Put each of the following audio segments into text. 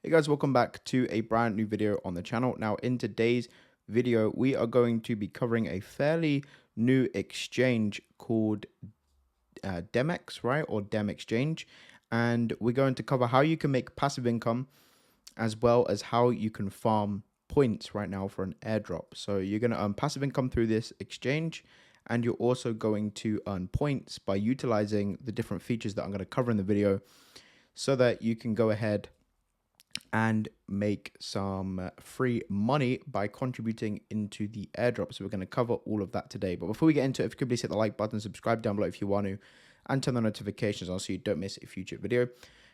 Hey guys, welcome back to a brand new video on the channel. Now in today's video, we are going to be covering a fairly new exchange called Demex, right? Or Dem Exchange. And we're going to cover how you can make passive income as well as how you can farm points right now for an airdrop. So you're going to earn passive income through this exchange, and you're also going to earn points by utilizing the different features that I'm going to cover in the video so that you can go ahead and make some free money by contributing into the airdrop. So we're going to cover all of that today. But before we get into it, if you could please hit the like button, subscribe down below if you want to, and turn the notifications on so you don't miss a future video.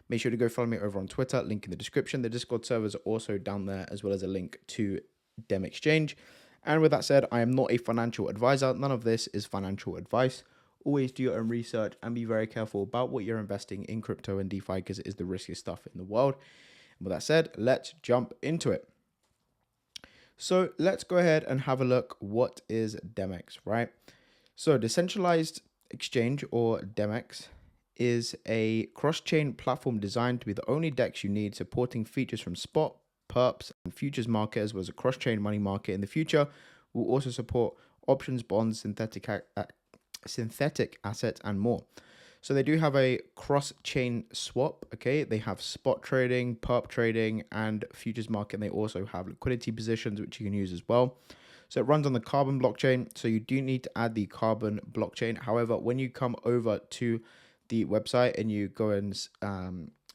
Make sure to go follow me over on Twitter, link in the description. The Discord servers are also down there, as well as a link to Dem Exchange. And with that said, I am not a financial advisor. None of this is financial advice. Always do your own research and be very careful about what you're investing in crypto and DeFi, because it is the riskiest stuff in the world. With that said, let's jump into it. So let's go ahead and have a look. What is Demex, right? So decentralized exchange, or Demex, is a cross-chain platform designed to be the only DEX you need, supporting features from spot, perps, and futures market, as well as a cross-chain money market. In the future, we'll also support options, bonds, synthetic assets, and more. So they do have a cross-chain swap, okay? They have spot trading, perp trading, and futures market. And they also have liquidity positions, which you can use as well. So it runs on the Carbon blockchain. So you do need to add the Carbon blockchain. However, when you come over to the website and you go and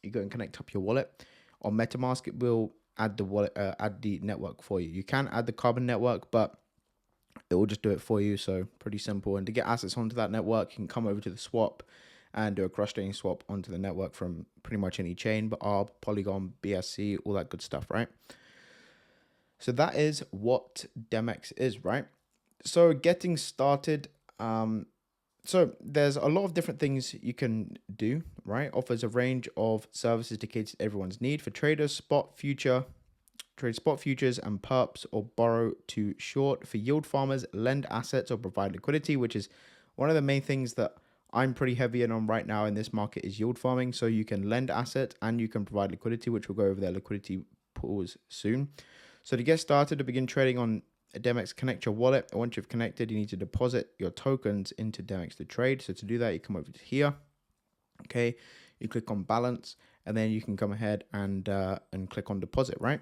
connect up your wallet on MetaMask, it will add the wallet, add the network for you. You can add the Carbon network, but it will just do it for you. So pretty simple. And to get assets onto that network, you can come over to the swap and do a cross-chain swap onto the network from pretty much any chain, but ARB, Polygon, BSC, all that good stuff, right? So that is what Demex is, right? So getting started, so there's a lot of different things you can do, right? Offers a range of services dedicated to everyone's need. For traders, trade spot futures and perps, or borrow to short. For yield farmers, lend assets or provide liquidity, which is one of the main things that I'm pretty heavy in on right now in this market, is yield farming. So you can lend assets and you can provide liquidity, which we'll go over their liquidity pools soon. So to get started, to begin trading on Demex, connect your wallet. And once you've connected, you need to deposit your tokens into Demex to trade. So to do that, you come over to here. Okay, you click on balance, and then you can come ahead and click on deposit, right?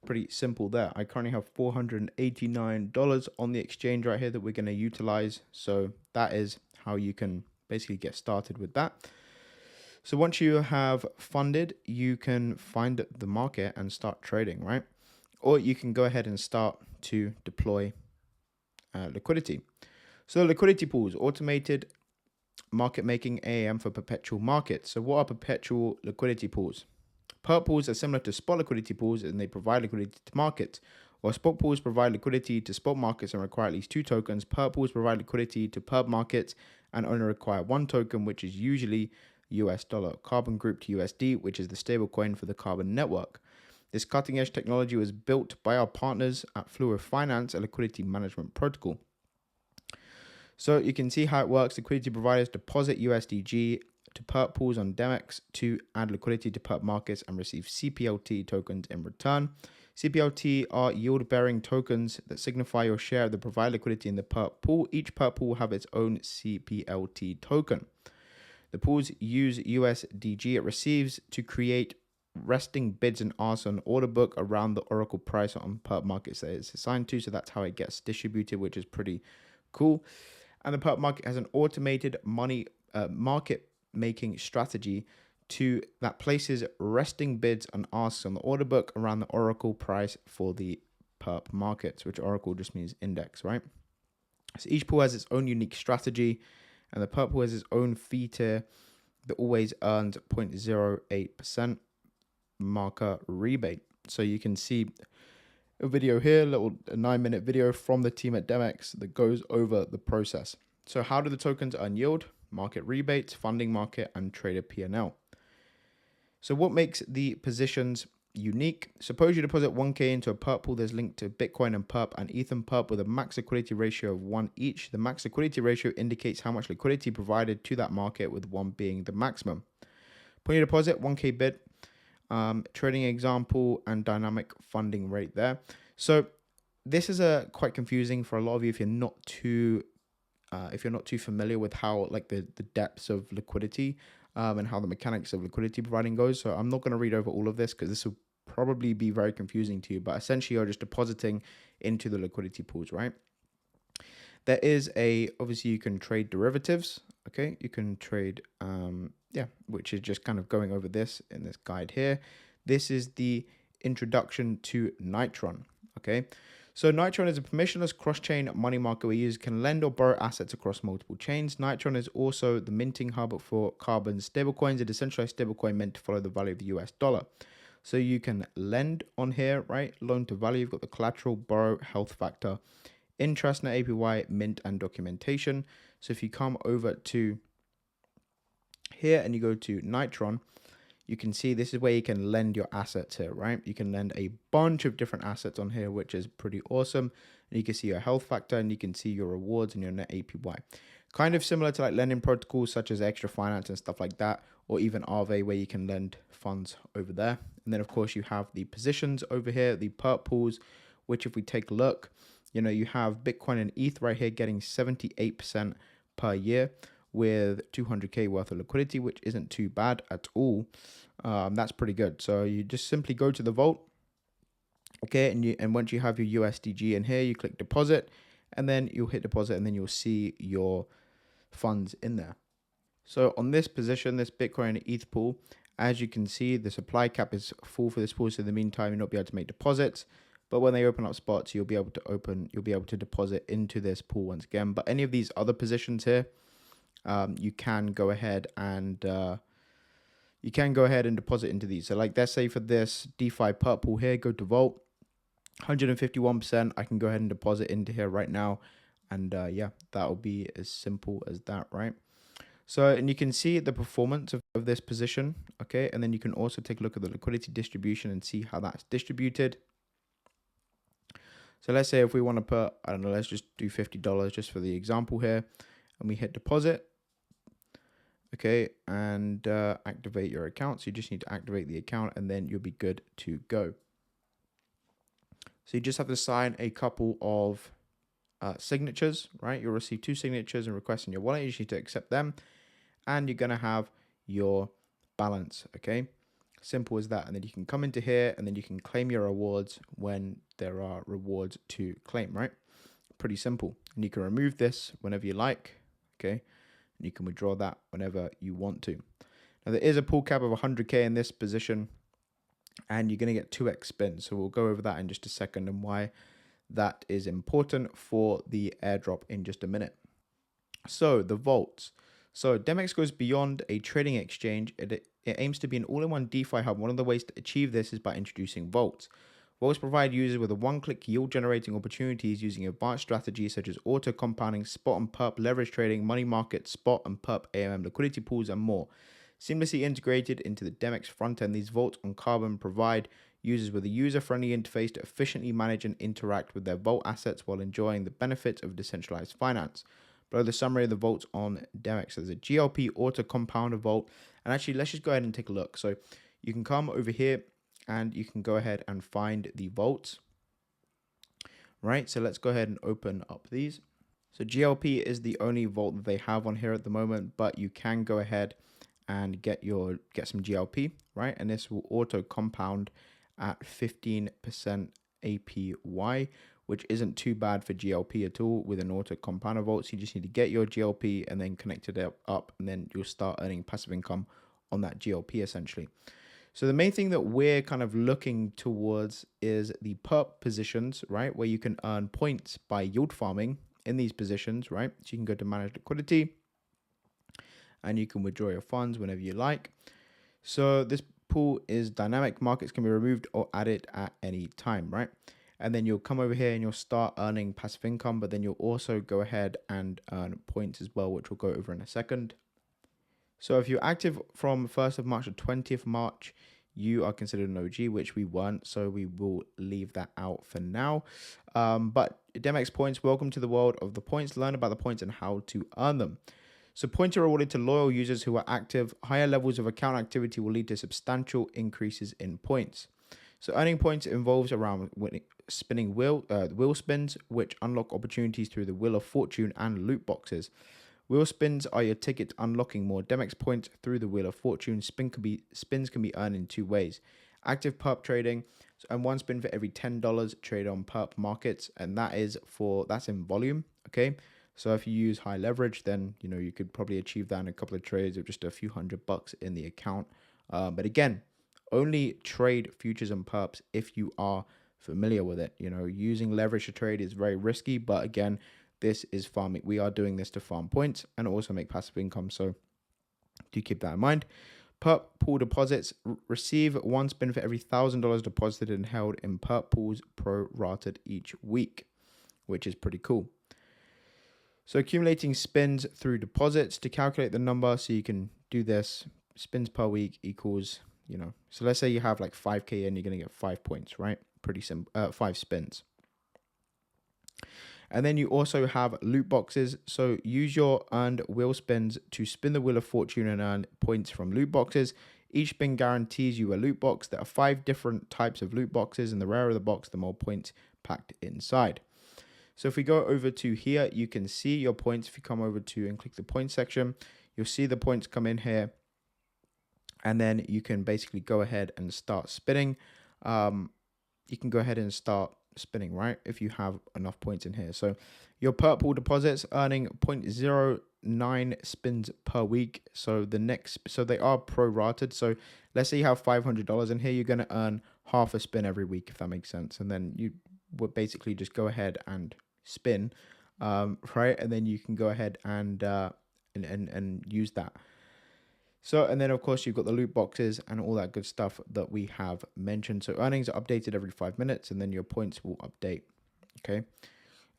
Pretty simple there. I currently have $489 on the exchange right here that we're going to utilize. So that is how you can basically get started with that. So once you have funded, you can find the market and start trading, right? Or you can go ahead and start to deploy liquidity. So liquidity pools, automated market making AAM for perpetual markets. So what are perpetual liquidity pools? Perp pools are similar to spot liquidity pools, and they provide liquidity to markets. While spot pools provide liquidity to spot markets and require at least 2 tokens, perp pools provide liquidity to perp markets and only require 1 token, which is usually US dollar. Carbon Group to USD, which is the stable coin for the Carbon network. This cutting-edge technology was built by our partners at Fluor Finance, a liquidity management protocol. So you can see how it works. Liquidity providers deposit USDG to perp pools on Demex to add liquidity to perp markets and receive CPLT tokens in return. CPLT are yield-bearing tokens that signify your share of the provided liquidity in the perp pool. Each perp pool will have its own CPLT token. The pools use USDG it receives to create resting bids and asks on order book around the Oracle price on perp markets that it's assigned to. So that's how it gets distributed, which is pretty cool. And the perp market has an automated money market making strategy that places resting bids and asks on the order book around the Oracle price for the perp markets, which Oracle just means index, right? So each pool has its own unique strategy, and the perp pool has its own fee tier that always earns 0.08% marker rebate. So you can see a video here, a 9-minute video from the team at Demex that goes over the process. So how do the tokens earn yield? Market rebates, funding market, and trader P&L. So what makes the positions unique? Suppose you deposit 1K into a perp pool that's linked to Bitcoin and perp and Ether perp with a max liquidity ratio of 1 each. The max liquidity ratio indicates how much liquidity provided to that market, with 1 being the maximum. When you deposit 1K bid, trading example, and dynamic funding rate there. So this is quite confusing for a lot of you if you're not too familiar with how like the depths of liquidity and how the mechanics of liquidity providing goes. So I'm not going to read over all of this because this will probably be very confusing to you, but essentially you're just depositing into the liquidity pools, right? There is obviously you can trade derivatives. Okay, you can trade which is just kind of going over this in this guide here. This is the introduction to Nitron. Okay, so Nitron is a permissionless cross-chain money market where users can lend or borrow assets across multiple chains. Nitron is also the minting hub for carbon stablecoins, a decentralized stablecoin meant to follow the value of the US dollar. So you can lend on here, right? Loan to value, you've got the collateral, borrow, health factor, interest, net APY, mint, and documentation. So if you come over to here and you go to Nitron, you can see this is where you can lend your assets here, right? You can lend a bunch of different assets on here, which is pretty awesome. And you can see your health factor and you can see your rewards and your net APY. Kind of similar to like lending protocols such as Extra Finance and stuff like that, or even Aave where you can lend funds over there. And then of course you have the positions over here, the perp pools, which if we take a look, you know, you have Bitcoin and ETH right here getting 78% per year with 200K worth of liquidity, which isn't too bad at all. That's pretty good. So you just simply go to the vault, okay, and once you have your USDG in here, you click deposit, and then you'll hit deposit, and then you'll see your funds in there. So on this position, this Bitcoin and ETH pool, as you can see, the supply cap is full for this pool. So in the meantime, you'll not be able to make deposits. But when they open up spots, you'll be able to deposit into this pool once again. But any of these other positions here, you can go ahead and deposit into these. So like let's say for this DeFi perp pool here, go to Vault, 151%. I can go ahead and deposit into here right now, and yeah, that'll be as simple as that, right? So, and you can see the performance of this position, okay? And then you can also take a look at the liquidity distribution and see how that's distributed. So let's say if we want to put, I don't know, let's just do $50 just for the example here, and we hit deposit, okay, and activate your account. So you just need to activate the account and then you'll be good to go. So you just have to sign a couple of signatures, right? You'll receive 2 signatures and requests in your wallet. You just need to accept them, and you're going to have your balance, okay? Simple as that. And then you can come into here and then you can claim your rewards when there are rewards to claim, right? Pretty simple. And you can remove this whenever you like, okay? And you can withdraw that whenever you want to. Now there is a pool cap of 100K in this position, and you're going to get 2x spins. So we'll go over that in just a second and why that is important for the airdrop in just a minute. So the vaults. So Demex goes beyond a trading exchange. It aims to be an all-in-one DeFi hub. One of the ways to achieve this is by introducing vaults. Vaults provide users with a one-click yield-generating opportunities using advanced strategies such as auto-compounding, spot and perp leverage trading, money market, spot and perp AMM liquidity pools, and more. Seamlessly integrated into the Demex front end, these vaults on Carbon provide users with a user-friendly interface to efficiently manage and interact with their vault assets while enjoying the benefits of decentralized finance. Below the summary of the vaults on Demex, there's a GLP auto compounder vault. And actually, let's just go ahead and take a look. So you can come over here and you can go ahead and find the vaults, right? So let's go ahead and open up these. So GLP is the only vault that they have on here at the moment, but you can go ahead and get some GLP, right? And this will auto compound at 15% APY, which isn't too bad for GLP at all with an auto compounder vault. So you just need to get your GLP and then connect it up, and then you'll start earning passive income on that GLP essentially. So the main thing that we're kind of looking towards is the perp positions, right? Where you can earn points by yield farming in these positions, right? So you can go to manage liquidity and you can withdraw your funds whenever you like. So this pool is dynamic. Markets can be removed or added at any time, right? And then you'll come over here and you'll start earning passive income, but then you'll also go ahead and earn points as well, which we'll go over in a second. So if you're active from 1st of March to 20th March, you are considered an OG, which we weren't, so we will leave that out for now. But Demex points, welcome to the world of the points. Learn about the points and how to earn them. So points are awarded to loyal users who are active. Higher levels of account activity will lead to substantial increases in points. So earning points involves around spinning wheel spins, which unlock opportunities through the Wheel of Fortune and loot boxes. Wheel spins are your ticket to unlocking more Demex points through the Wheel of Fortune. Spins can be earned in two ways: active perp trading, and one spin for every $10 trade on perp markets, and that's in volume. Okay, so if you use high leverage, then you could probably achieve that in a couple of trades of just a few $100 in the account. But again, only trade futures and perps if you are familiar with it. Using leverage to trade is very risky, but again, this is farming. We are doing this to farm points and also make passive income. So do keep that in mind. Perp pool deposits: receive one spin for every $1,000 deposited and held in perp pools, pro-rated each week, which is pretty cool. So accumulating spins through deposits: to calculate the number, so you can do this, spins per week equals, so let's say you have like 5K and you're going to get 5 points, right? Pretty simple, 5 spins. And then you also have loot boxes. So use your earned wheel spins to spin the Wheel of Fortune and earn points from loot boxes. Each spin guarantees you a loot box. There are 5 different types of loot boxes, and the rarer the box, the more points packed inside. So if we go over to here, you can see your points. If you come over to and click the points section, you'll see the points come in here. And then you can basically go ahead and start spinning. You can go ahead and start spinning, right, if you have enough points in here. So your perp pool deposits earning 0.09 spins per week. So they are prorated. So let's say you have $500 in here, you're going to earn half a spin every week, if that makes sense. And then you would basically just go ahead and spin, right? And then you can go ahead and use that. So, and then of course you've got the loot boxes and all that good stuff that we have mentioned. So earnings are updated every 5 minutes, and then your points will update. Okay.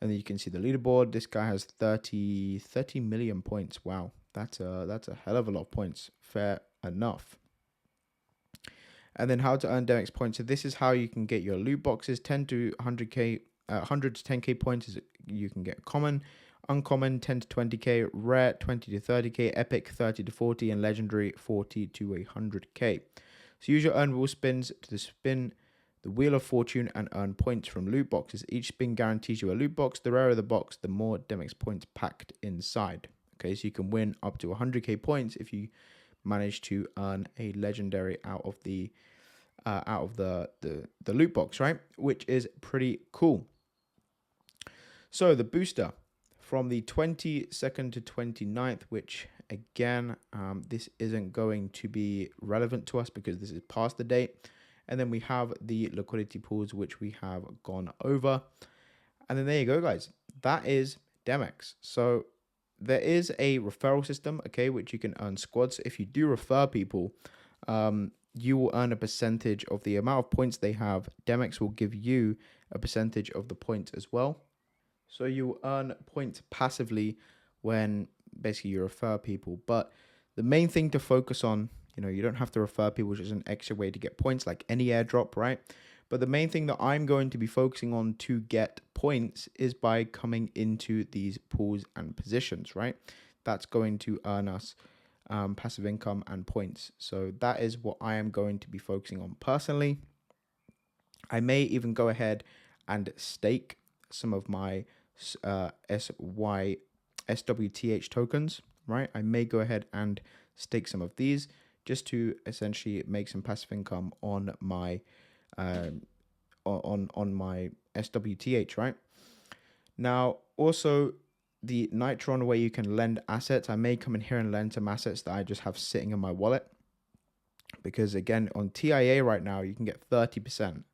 And then you can see the leaderboard. This guy has 30 million points. Wow. That's a hell of a lot of points. Fair enough. And then how to earn Demex points. So this is how you can get your loot boxes. 10 to 100K, 100 to 10K points is you can get common. Uncommon 10 to 20K, rare 20 to 30K, epic 30 to 40, and legendary 40 to 100K. So use your earned wheel spins to spin the Wheel of Fortune and earn points from loot boxes. Each spin guarantees you a loot box. The rarer the box, the more Demex points packed inside. Okay, so you can win up to 100K points if you manage to earn a legendary out of the loot box, right? Which is pretty cool. So the booster from the 22nd to 29th, which again, this isn't going to be relevant to us because this is past the date. And then we have the liquidity pools, which we have gone over. And then there you go, guys. That is Demex. So there is a referral system, okay, which you can earn squads. If you do refer people, you will earn a percentage of the amount of points they have. Demex will give you a percentage of the points as well. So you earn points passively when basically you refer people. But the main thing to focus on, you don't have to refer people, which is an extra way to get points like any airdrop, right? But the main thing that I'm going to be focusing on to get points is by coming into these pools and positions, right? That's going to earn us passive income and points. So that is what I am going to be focusing on personally. I may even go ahead and stake some of my SWTH tokens, right? I may go ahead and stake some of these just to essentially make some passive income on my on my SWTH, right? Now, also the Nitron, where you can lend assets. I may come in here and lend some assets that I just have sitting in my wallet, because again, on TIA right now you can get 30%.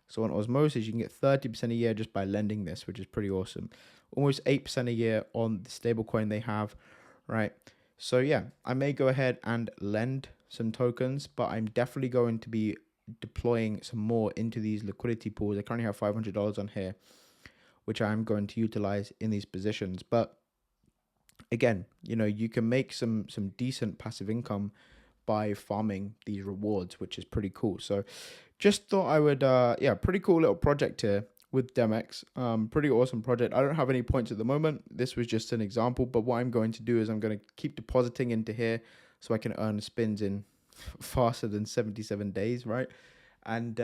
So on Osmosis, you can get 30% a year just by lending this, which is pretty awesome. Almost 8% a year on the stablecoin they have, right? So yeah, I may go ahead and lend some tokens, but I'm definitely going to be deploying some more into these liquidity pools. I currently have $500 on here, which I'm going to utilize in these positions. But again, you can make some decent passive income by farming these rewards, which is pretty cool. So just thought I would, pretty cool little project here with Demex. Pretty awesome project. I don't have any points at the moment. This was just an example, but what I'm going to do is I'm going to keep depositing into here so I can earn spins in faster than 77 days, right? And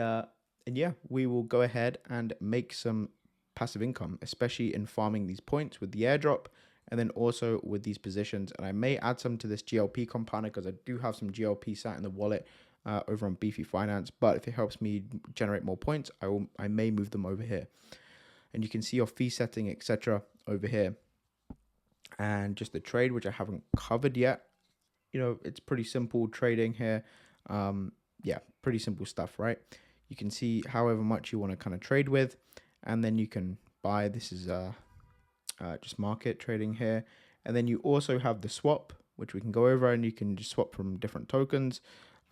yeah, we will go ahead and make some passive income, especially in farming these points with the airdrop and then also with these positions. And I may add some to this GLP compounder because I do have some GLP sat in the wallet over on Beefy Finance. But if it helps me generate more points, I may move them over here. And you can see your fee setting, etc. over here. And just the trade, which I haven't covered yet. You know, it's pretty simple trading here. Yeah, pretty simple stuff, right? You can see however much you want to kind of trade with, and then you can buy. This is just market trading here. And then you also have the swap, which we can go over, and you can just swap from different tokens.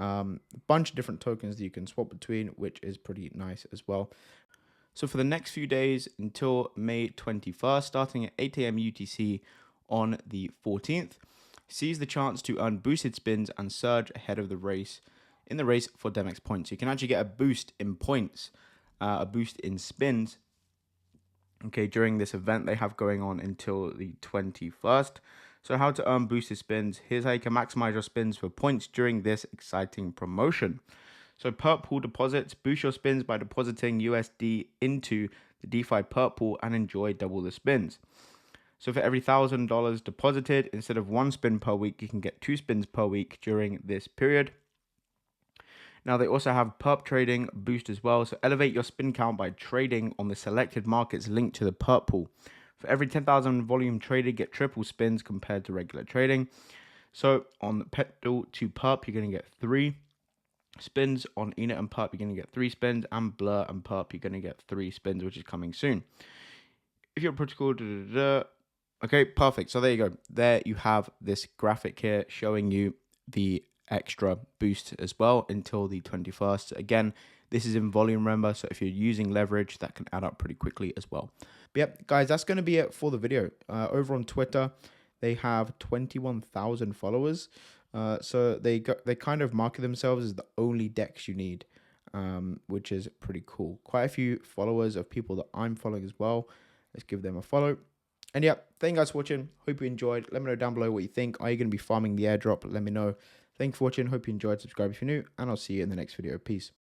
A bunch of different tokens that you can swap between, which is pretty nice as well. So for the next few days until May 21st, starting at 8 a.m. UTC on the 14th, seize the chance to earn boosted spins and surge ahead of the race in the race for Demex points. So you can actually get a boost in points, a boost in spins, okay, during this event they have going on until the 21st. So how to earn boosted spins. Here's how you can maximize your spins for points during this exciting promotion. So perp pool deposits, boost your spins by depositing USD into the DeFi perp pool and enjoy double the spins. So for every $1,000 deposited, instead of 1 spin per week, you can get 2 spins per week during this period. Now they also have perp trading boost as well. So elevate your spin count by trading on the selected markets linked to the perp pool. For every 10,000 volume traded, get triple spins compared to regular trading. So on Petal to perp, you're going to get 3 spins. On Enit and perp, you're going to get 3 spins. And Blur and perp, you're going to get 3 spins, which is coming soon. If you're a protocol, okay, perfect. So there you go. There you have this graphic here showing you the extra boost as well until the 21st. Again, this is in volume, remember, so if you're using leverage, that can add up pretty quickly as well. But yep, guys, that's going to be it for the video. Over on Twitter, they have 21,000 followers. So they kind of market themselves as the only DEX you need, which is pretty cool. Quite a few followers of people that I'm following as well. Let's give them a follow. And yeah, thank you guys for watching. Hope you enjoyed. Let me know down below what you think. Are you going to be farming the airdrop? Let me know. Thank you for watching. Hope you enjoyed. Subscribe if you're new. And I'll see you in the next video. Peace.